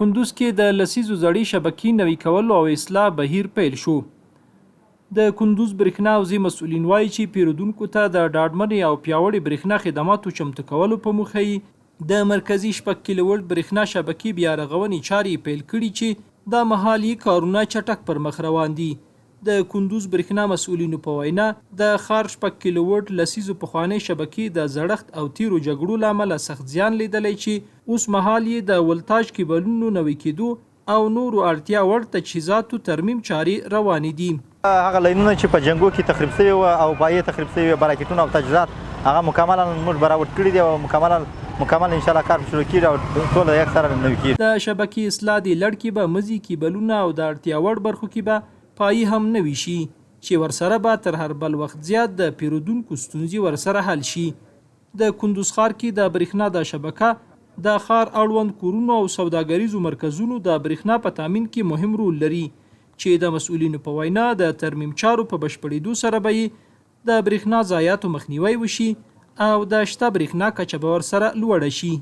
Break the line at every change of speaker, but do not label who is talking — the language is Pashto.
کندز کې د لسيزو زړې شبکې نوي کولو او اصلاح بهير پیل شو. د کندز برېښنا حوزې مسؤلین وایي چې پیرودونکو ته د ډاډمنې او پیاوړې برېښنا خدماتو چمتو کولو په موخه یې د مرکزي 6 کیلو ولټ برېښنا شبکې بیا رغونې چارې پیل کړي چې د محلي کارونه چټک پر مخ روان دي. د کندز برېښنا مسؤلینو په وینا د ښار 6 کیلو ولټ لسيزو پخوانۍ شبکې د زړښت او تیرو جګړو له امله سخت زیان لیدلی چې اوس مهال یې د ولتاژ کیبلونو نوي کېدو او نورو اړتیا وړ تجهیزاتو ترمیم چارې روانې دي.
هغه لاینونه چې په جنګو کې تخریب شوي وو او پایې تخریب شوي براکټونه او تجهیزات هغه مکملا موږ برابر کړي دي او مکمل ان شاء الله کار شروع کیږي او ټول یک سره نوي کیږي. د شبکې اصلاح دی لړ کې به مزي کیبلونه او د اړتیا وړ برخو کې به پای هم نوي شي چې ورسره به تر هر بل وخت زیات د پیرودونکو ستونزې ورسره حل شي. د کندز ښار کې د برېښنا د شبکه د ښار اړوند کورونو او سوداګریزو مرکزونو د برېښنا په تامین کې مهم رول لري چې د مسؤلینو په وینا د ترمیم چارو په بشپړېدو سره به د برېښنا ضایعاتو مخنیوی وشي او د شته برېښنا کچه به ورسره لوړه شي.